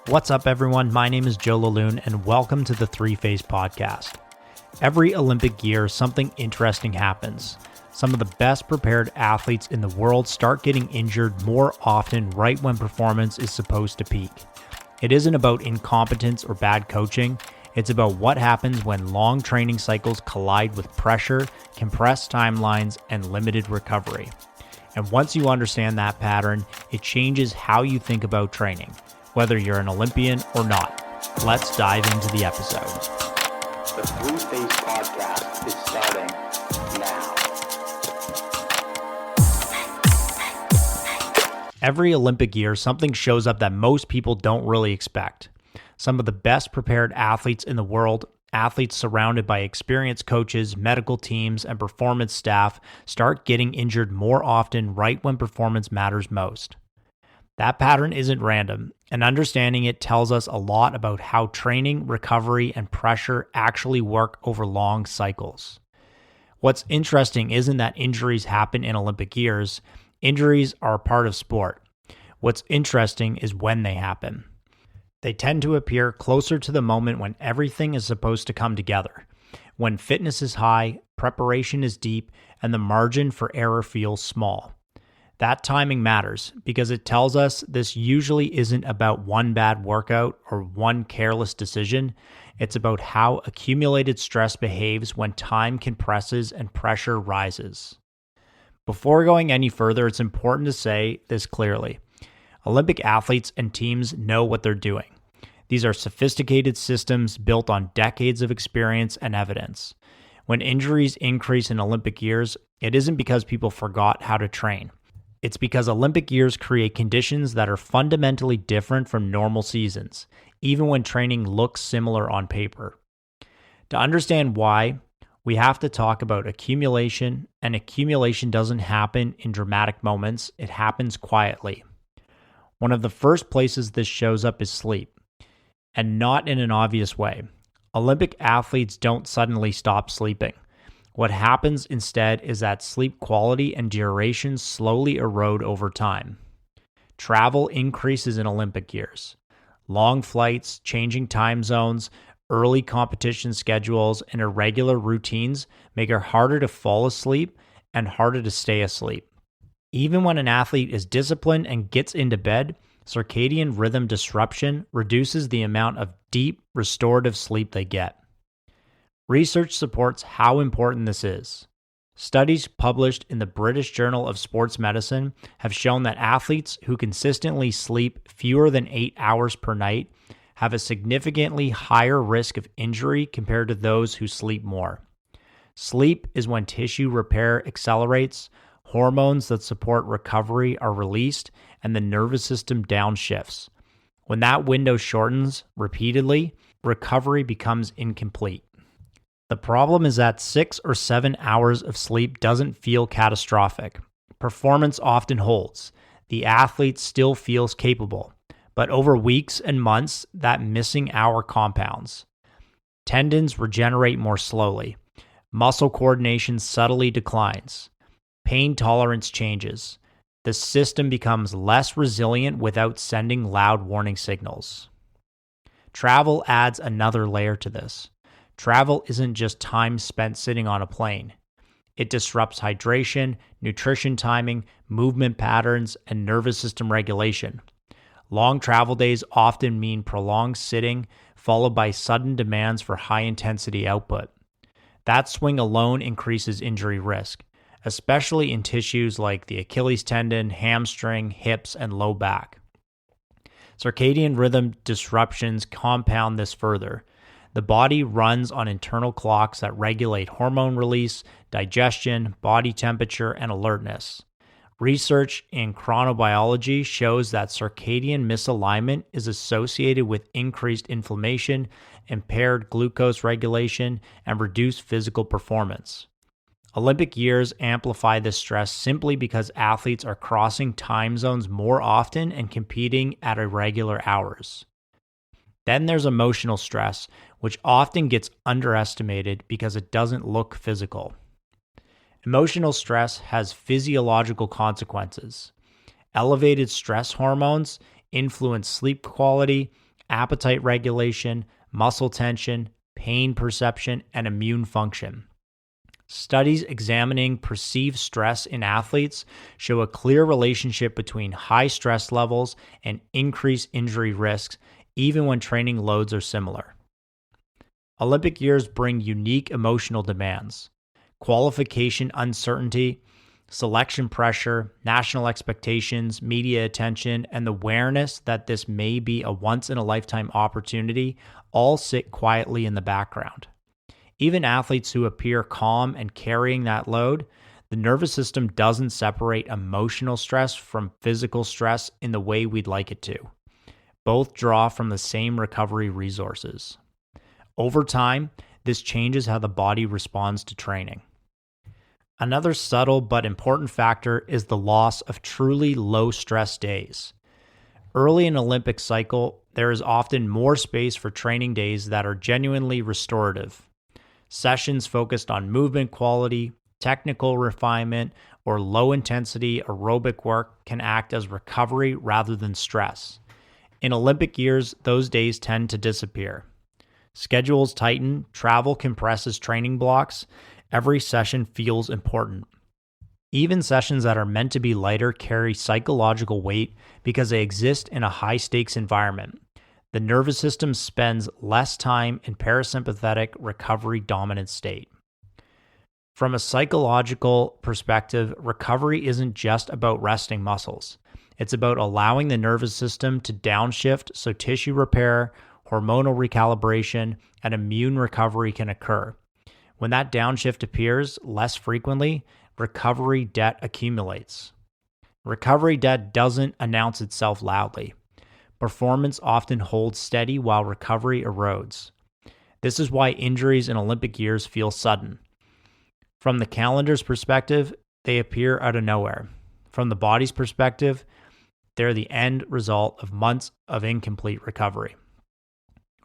What's up, everyone? My name is Joe Laloon, and welcome to the Three Phase Podcast. Every Olympic year, something interesting happens. Some of the best prepared athletes in the world start getting injured more often right when performance is supposed to peak. It isn't about incompetence or bad coaching. It's about what happens when long training cycles collide with pressure, compressed timelines, and limited recovery. And once you understand that pattern, it changes how you think about training, whether you're an Olympian or not. Let's dive into the episode. The Three Phase Podcast is starting now. Every Olympic year, something shows up that most people don't really expect. Some of the best prepared athletes in the world, athletes surrounded by experienced coaches, medical teams, and performance staff, start getting injured more often right when performance matters most. That pattern isn't random, and understanding it tells us a lot about how training, recovery, and pressure actually work over long cycles. What's interesting isn't that injuries happen in Olympic years. Injuries are a part of sport. What's interesting is when they happen. They tend to appear closer to the moment when everything is supposed to come together, when fitness is high, preparation is deep, and the margin for error feels small. That timing matters because it tells us this usually isn't about one bad workout or one careless decision. It's about how accumulated stress behaves when time compresses and pressure rises. Before going any further, it's important to say this clearly. Olympic athletes and teams know what they're doing. These are sophisticated systems built on decades of experience and evidence. When injuries increase in Olympic years, it isn't because people forgot how to train. It's because Olympic years create conditions that are fundamentally different from normal seasons, even when training looks similar on paper. To understand why, we have to talk about accumulation, and accumulation doesn't happen in dramatic moments, it happens quietly. One of the first places this shows up is sleep, and not in an obvious way. Olympic athletes don't suddenly stop sleeping. What happens instead is that sleep quality and duration slowly erode over time. Travel increases in Olympic years. Long flights, changing time zones, early competition schedules, and irregular routines make it harder to fall asleep and harder to stay asleep. Even when an athlete is disciplined and gets into bed, circadian rhythm disruption reduces the amount of deep, restorative sleep they get. Research supports how important this is. Studies published in the British Journal of Sports Medicine have shown that athletes who consistently sleep fewer than 8 hours per night have a significantly higher risk of injury compared to those who sleep more. Sleep is when tissue repair accelerates, hormones that support recovery are released, and the nervous system downshifts. When that window shortens repeatedly, recovery becomes incomplete. The problem is that 6 or 7 hours of sleep doesn't feel catastrophic. Performance often holds. The athlete still feels capable. But over weeks and months, that missing hour compounds. Tendons regenerate more slowly. Muscle coordination subtly declines. Pain tolerance changes. The system becomes less resilient without sending loud warning signals. Travel adds another layer to this. Travel isn't just time spent sitting on a plane. It disrupts hydration, nutrition timing, movement patterns, and nervous system regulation. Long travel days often mean prolonged sitting, followed by sudden demands for high-intensity output. That swing alone increases injury risk, especially in tissues like the Achilles tendon, hamstring, hips, and low back. Circadian rhythm disruptions compound this further. The body runs on internal clocks that regulate hormone release, digestion, body temperature, and alertness. Research in chronobiology shows that circadian misalignment is associated with increased inflammation, impaired glucose regulation, and reduced physical performance. Olympic years amplify this stress simply because athletes are crossing time zones more often and competing at irregular hours. Then there's emotional stress, which often gets underestimated because it doesn't look physical. Emotional stress has physiological consequences. Elevated stress hormones influence sleep quality, appetite regulation, muscle tension, pain perception, and immune function. Studies examining perceived stress in athletes show a clear relationship between high stress levels and increased injury risks, even when training loads are similar. Olympic years bring unique emotional demands: qualification uncertainty, selection pressure, national expectations, media attention, and the awareness that this may be a once-in-a-lifetime opportunity all sit quietly in the background. Even athletes who appear calm and carrying that load, the nervous system doesn't separate emotional stress from physical stress in the way we'd like it to. Both draw from the same recovery resources. Over time, this changes how the body responds to training. Another subtle but important factor is the loss of truly low-stress days. Early in an Olympic cycle, there is often more space for training days that are genuinely restorative. Sessions focused on movement quality, technical refinement, or low-intensity aerobic work can act as recovery rather than stress. In Olympic years, those days tend to disappear. Schedules tighten, travel compresses training blocks, every session feels important. Even sessions that are meant to be lighter carry psychological weight because they exist in a high-stakes environment. The nervous system spends less time in parasympathetic recovery dominant state. From a psychological perspective, recovery isn't just about resting muscles. It's about allowing the nervous system to downshift so tissue repair, hormonal recalibration, and immune recovery can occur. When that downshift appears less frequently, recovery debt accumulates. Recovery debt doesn't announce itself loudly. Performance often holds steady while recovery erodes. This is why injuries in Olympic years feel sudden. From the calendar's perspective, they appear out of nowhere. From the body's perspective, they're the end result of months of incomplete recovery.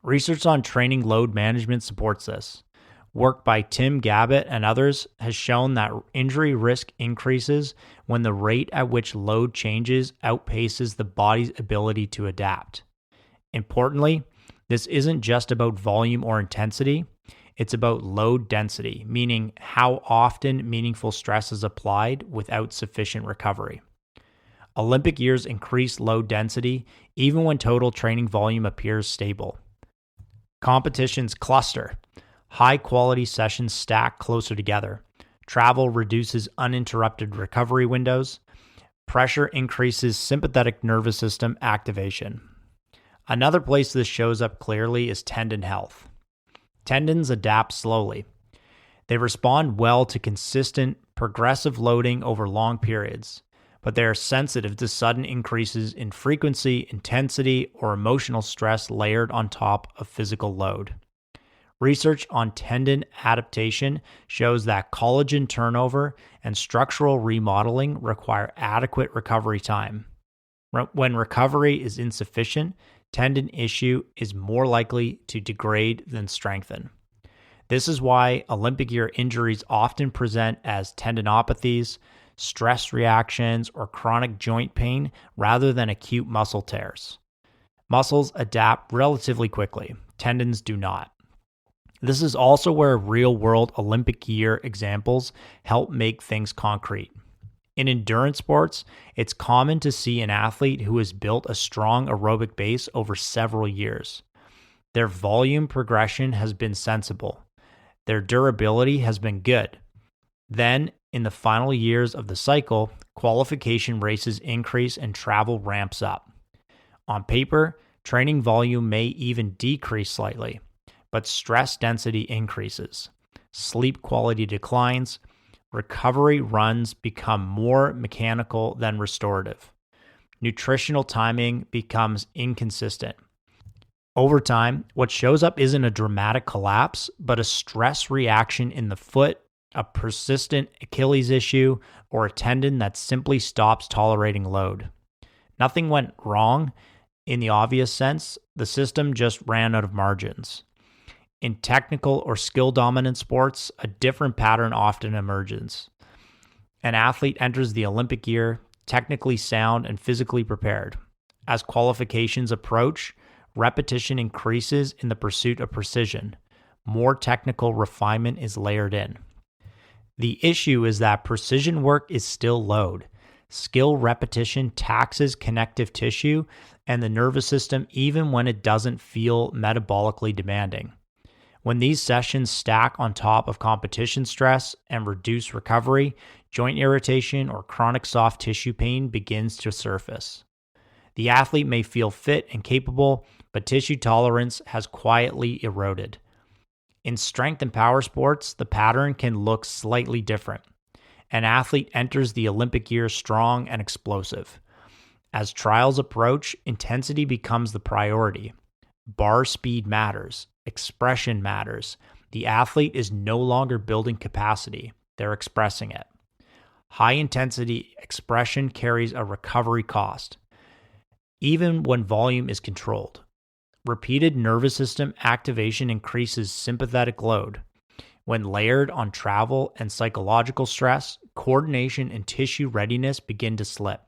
Research on training load management supports this. Work by Tim Gabbett and others has shown that injury risk increases when the rate at which load changes outpaces the body's ability to adapt. Importantly, this isn't just about volume or intensity, it's about load density, meaning how often meaningful stress is applied without sufficient recovery. Olympic years increase load density even when total training volume appears stable. Competitions cluster. High-quality sessions stack closer together. Travel reduces uninterrupted recovery windows. Pressure increases sympathetic nervous system activation. Another place this shows up clearly is tendon health. Tendons adapt slowly. They respond well to consistent, progressive loading over long periods, but they are sensitive to sudden increases in frequency, intensity, or emotional stress layered on top of physical load. Research on tendon adaptation shows that collagen turnover and structural remodeling require adequate recovery time. When recovery is insufficient, tendon issue is more likely to degrade than strengthen. This is why Olympic year injuries often present as tendinopathies, stress reactions, or chronic joint pain rather than acute muscle tears. Muscles adapt relatively quickly, tendons do not. This is also where real-world Olympic year examples help make things concrete. In endurance sports, it's common to see an athlete who has built a strong aerobic base over several years. Their volume progression has been sensible. Their durability has been good. Then, in the final years of the cycle, qualification races increase and travel ramps up. On paper, training volume may even decrease slightly, but stress density increases. Sleep quality declines. Recovery runs become more mechanical than restorative. Nutritional timing becomes inconsistent. Over time, what shows up isn't a dramatic collapse, but a stress reaction in the foot, a persistent Achilles issue, or a tendon that simply stops tolerating load. Nothing went wrong in the obvious sense, the system just ran out of margins. In technical or skill-dominant sports, a different pattern often emerges. An athlete enters the Olympic year technically sound and physically prepared. As qualifications approach, Repetition increases in the pursuit of precision. More technical refinement is layered in. The issue is that precision work is still load. Skill repetition taxes connective tissue and the nervous system even when it doesn't feel metabolically demanding. When these sessions stack on top of competition stress and reduce recovery, joint irritation or chronic soft tissue pain begins to surface. The athlete may feel fit and capable, but tissue tolerance has quietly eroded. In strength and power sports, the pattern can look slightly different. An athlete enters the Olympic year strong and explosive. As trials approach, intensity becomes the priority. Bar speed matters. Expression matters. The athlete is no longer building capacity. They're expressing it. High intensity expression carries a recovery cost, even when volume is controlled. Repeated nervous system activation increases sympathetic load. When layered on travel and psychological stress, coordination and tissue readiness begin to slip.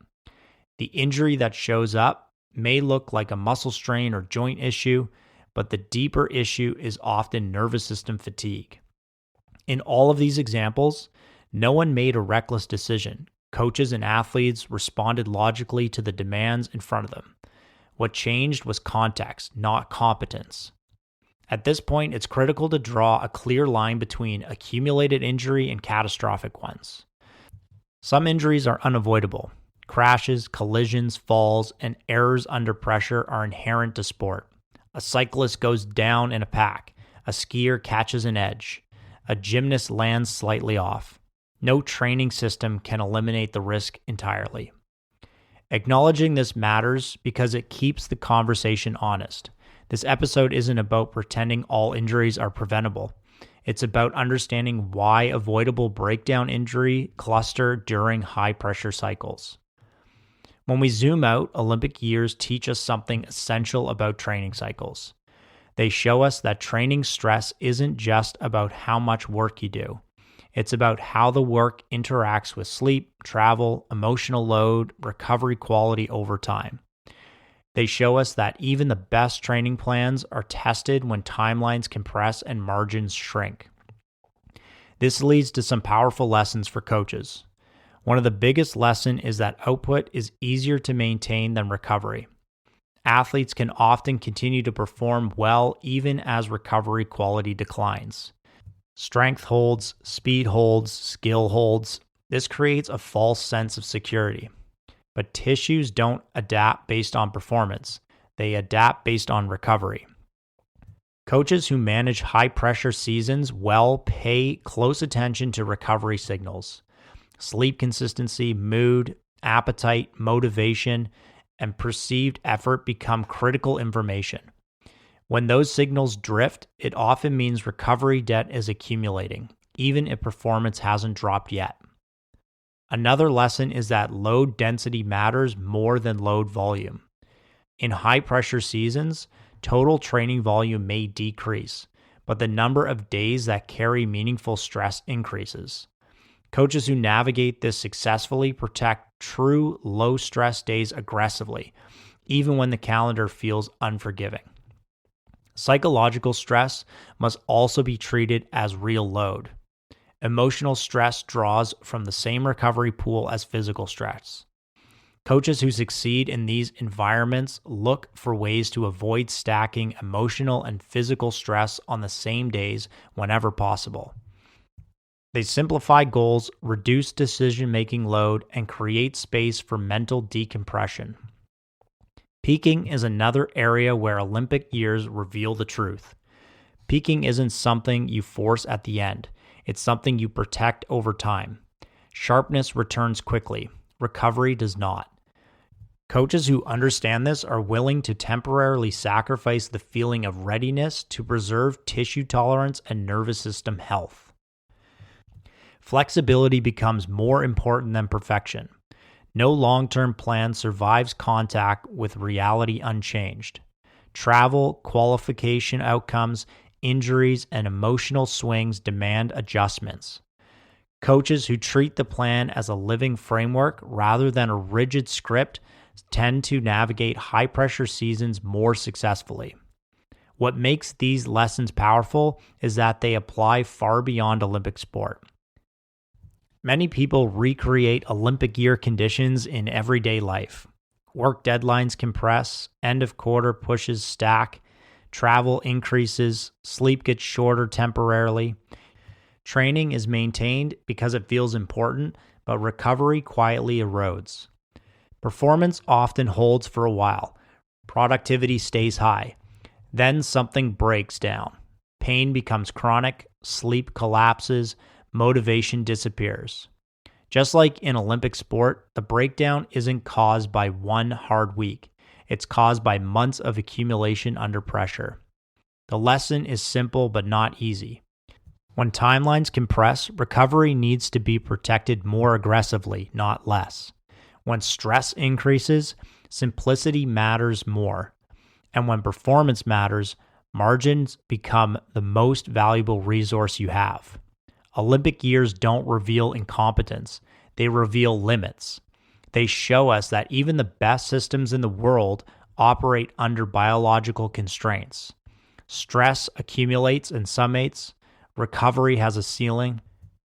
The injury that shows up may look like a muscle strain or joint issue, but the deeper issue is often nervous system fatigue. In all of these examples, no one made a reckless decision. Coaches and athletes responded logically to the demands in front of them. What changed was context, not competence. At this point, it's critical to draw a clear line between accumulated injury and catastrophic ones. Some injuries are unavoidable. Crashes, collisions, falls, and errors under pressure are inherent to sport. A cyclist goes down in a pack. A skier catches an edge. A gymnast lands slightly off. No training system can eliminate the risk entirely. Acknowledging this matters because it keeps the conversation honest. This episode isn't about pretending all injuries are preventable. It's about understanding why avoidable breakdown injury cluster during high-pressure cycles. When we zoom out, Olympic years teach us something essential about training cycles. They show us that training stress isn't just about how much work you do. It's about how the work interacts with sleep, travel, emotional load, recovery quality over time. They show us that even the best training plans are tested when timelines compress and margins shrink. This leads to some powerful lessons for coaches. One of the biggest lessons is that output is easier to maintain than recovery. Athletes can often continue to perform well even as recovery quality declines. Strength holds, speed holds, skill holds. This creates a false sense of security. But tissues don't adapt based on performance. They adapt based on recovery. Coaches who manage high-pressure seasons well pay close attention to recovery signals. Sleep consistency, mood, appetite, motivation, and perceived effort become critical information. When those signals drift, it often means recovery debt is accumulating, even if performance hasn't dropped yet. Another lesson is that load density matters more than load volume. In high-pressure seasons, total training volume may decrease, but the number of days that carry meaningful stress increases. Coaches who navigate this successfully protect true low-stress days aggressively, even when the calendar feels unforgiving. Psychological stress must also be treated as real load. Emotional stress draws from the same recovery pool as physical stress. Coaches who succeed in these environments look for ways to avoid stacking emotional and physical stress on the same days whenever possible. They simplify goals, reduce decision-making load, and create space for mental decompression. Peaking is another area where Olympic years reveal the truth. Peaking isn't something you force at the end. It's something you protect over time. Sharpness returns quickly. Recovery does not. Coaches who understand this are willing to temporarily sacrifice the feeling of readiness to preserve tissue tolerance and nervous system health. Flexibility becomes more important than perfection. No long-term plan survives contact with reality unchanged. Travel, qualification outcomes, injuries, and emotional swings demand adjustments. Coaches who treat the plan as a living framework rather than a rigid script tend to navigate high-pressure seasons more successfully. What makes these lessons powerful is that they apply far beyond Olympic sport. Many people recreate Olympic year conditions in everyday life. Work deadlines compress, end of quarter pushes stack, travel increases, sleep gets shorter temporarily. Training is maintained because it feels important, but recovery quietly erodes. Performance often holds for a while. Productivity stays high. Then something breaks down. Pain becomes chronic, sleep collapses, motivation disappears. Just like in Olympic sport, the breakdown isn't caused by one hard week. It's caused by months of accumulation under pressure. The lesson is simple but not easy. When timelines compress, recovery needs to be protected more aggressively, not less. When stress increases, simplicity matters more. And when performance matters, margins become the most valuable resource you have. Olympic years don't reveal incompetence, they reveal limits. They show us that even the best systems in the world operate under biological constraints. Stress accumulates and summates, recovery has a ceiling,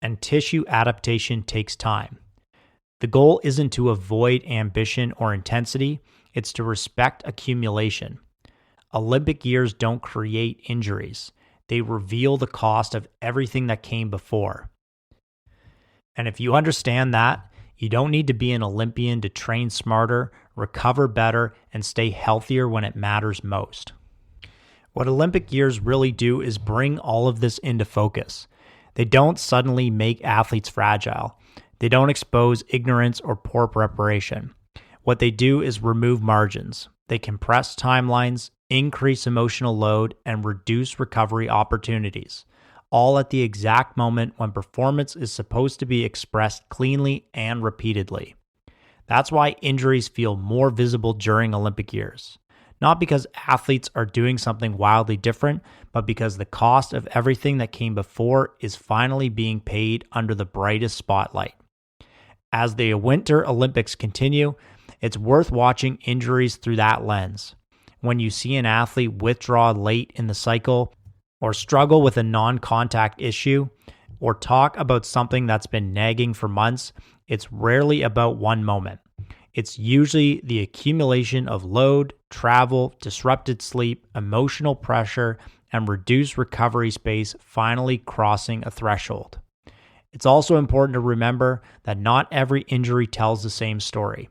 and tissue adaptation takes time. The goal isn't to avoid ambition or intensity, it's to respect accumulation. Olympic years don't create injuries. They reveal the cost of everything that came before. And if you understand that, you don't need to be an Olympian to train smarter, recover better, and stay healthier when it matters most. What Olympic years really do is bring all of this into focus. They don't suddenly make athletes fragile. They don't expose ignorance or poor preparation. What they do is remove margins. They compress timelines, increase emotional load, and reduce recovery opportunities, all at the exact moment when performance is supposed to be expressed cleanly and repeatedly. That's why injuries feel more visible during Olympic years. Not because athletes are doing something wildly different, but because the cost of everything that came before is finally being paid under the brightest spotlight. As the Winter Olympics continue, it's worth watching injuries through that lens. When you see an athlete withdraw late in the cycle, or struggle with a non-contact issue, or talk about something that's been nagging for months, it's rarely about one moment. It's usually the accumulation of load, travel, disrupted sleep, emotional pressure, and reduced recovery space finally crossing a threshold. It's also important to remember that not every injury tells the same story.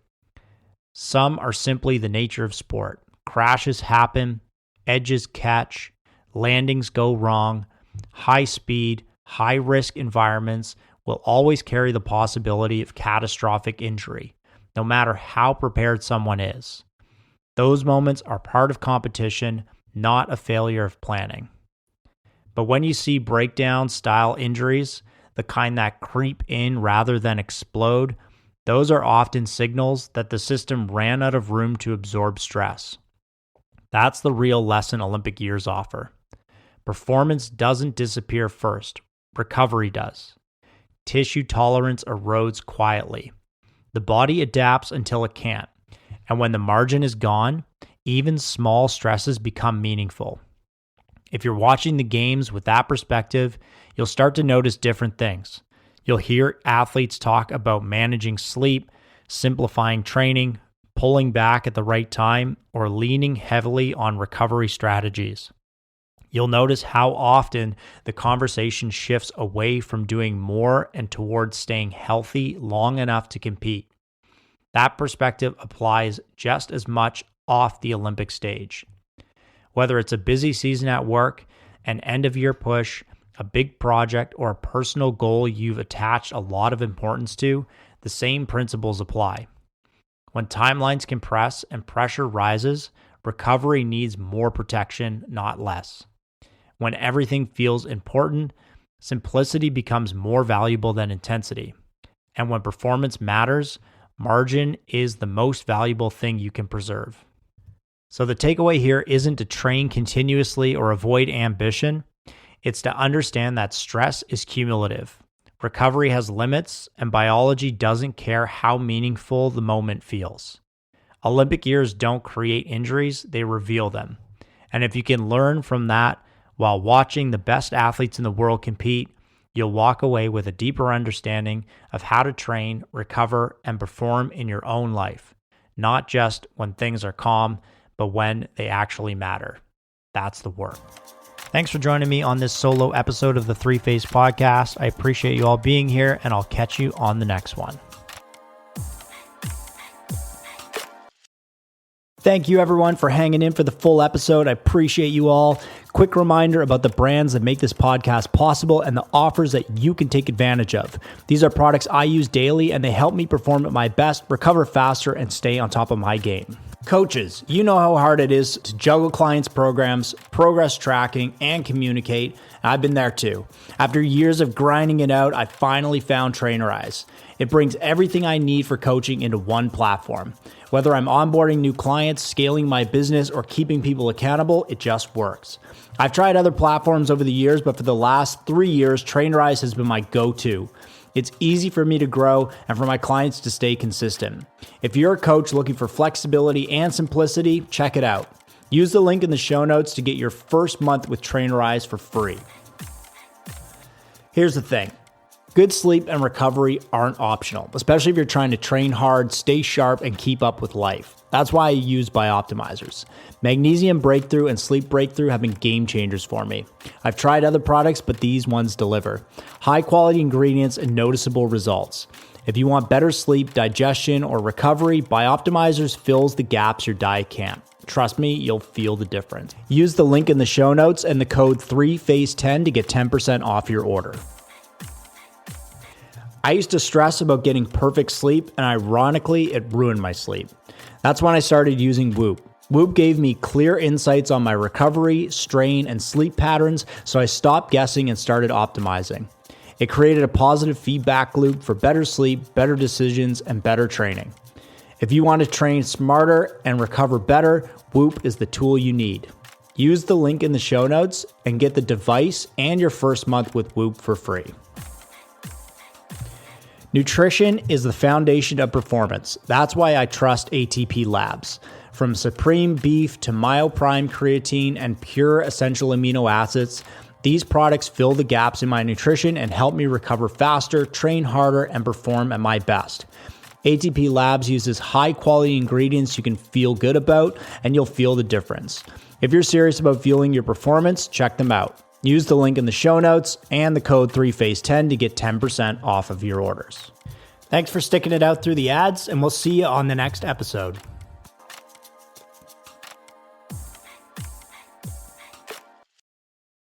Some are simply the nature of sport. Crashes happen, edges catch, landings go wrong. High speed, high risk environments will always carry the possibility of catastrophic injury, no matter how prepared someone is. Those moments are part of competition, not a failure of planning. But when you see breakdown style injuries, the kind that creep in rather than explode, those are often signals that the system ran out of room to absorb stress. That's the real lesson Olympic years offer. Performance doesn't disappear first, recovery does. Tissue tolerance erodes quietly. The body adapts until it can't, and when the margin is gone, even small stresses become meaningful. If you're watching the games with that perspective, you'll start to notice different things. You'll hear athletes talk about managing sleep, simplifying training, pulling back at the right time, or leaning heavily on recovery strategies. You'll notice how often the conversation shifts away from doing more and towards staying healthy long enough to compete. That perspective applies just as much off the Olympic stage. Whether it's a busy season at work, an end-of-year push, a big project, or a personal goal you've attached a lot of importance to, the same principles apply. When timelines compress and pressure rises, recovery needs more protection, not less. When everything feels important, simplicity becomes more valuable than intensity. And when performance matters, margin is the most valuable thing you can preserve. So the takeaway here isn't to train continuously or avoid ambition. It's to understand that stress is cumulative. Recovery has limits, and biology doesn't care how meaningful the moment feels. Olympic years don't create injuries, they reveal them. And if you can learn from that while watching the best athletes in the world compete, you'll walk away with a deeper understanding of how to train, recover, and perform in your own life, not just when things are calm, but when they actually matter. That's the work. Thanks for joining me on this solo episode of the Three Phase Podcast. I appreciate you all being here, and I'll catch you on the next one. Thank you everyone for hanging in for the full episode. I appreciate you all. Quick reminder about the brands that make this podcast possible and the offers that you can take advantage of. These are products I use daily and they help me perform at my best, recover faster, and stay on top of my game. Coaches, you know how hard it is to juggle clients' programs, progress tracking, and communicate. I've been there too. After years of grinding it out, I finally found Trainerize. It brings everything I need for coaching into one platform. Whether I'm onboarding new clients, scaling my business, or keeping people accountable, it just works. I've tried other platforms over the years, but for the last 3 years, Trainerize has been my go-to. It's easy for me to grow and for my clients to stay consistent. If you're a coach looking for flexibility and simplicity, check it out. Use the link in the show notes to get your first month with Trainerize for free. Here's the thing. Good sleep and recovery aren't optional, especially if you're trying to train hard, stay sharp, and keep up with life. That's why I use Bioptimizers. Magnesium Breakthrough and Sleep Breakthrough have been game changers for me. I've tried other products, but these ones deliver. High quality ingredients and noticeable results. If you want better sleep, digestion, or recovery, Bioptimizers fills the gaps your diet can't. Trust me, you'll feel the difference. Use the link in the show notes and the code 3phase10 to get 10% off your order. I used to stress about getting perfect sleep, and ironically, it ruined my sleep. That's when I started using Whoop. Whoop gave me clear insights on my recovery, strain, and sleep patterns, so I stopped guessing and started optimizing. It created a positive feedback loop for better sleep, better decisions, and better training. If you want to train smarter and recover better, Whoop is the tool you need. Use the link in the show notes and get the device and your first month with Whoop for free. Nutrition is the foundation of performance. That's why I trust ATP Labs. From Supreme Beef to MyoPrime Creatine and Pure Essential Amino Acids, these products fill the gaps in my nutrition and help me recover faster, train harder, and perform at my best. ATP Labs uses high-quality ingredients you can feel good about, and you'll feel the difference. If you're serious about fueling your performance, check them out. Use the link in the show notes and the code 3phase10 to get 10% off of your orders. Thanks for sticking it out through the ads, and we'll see you on the next episode.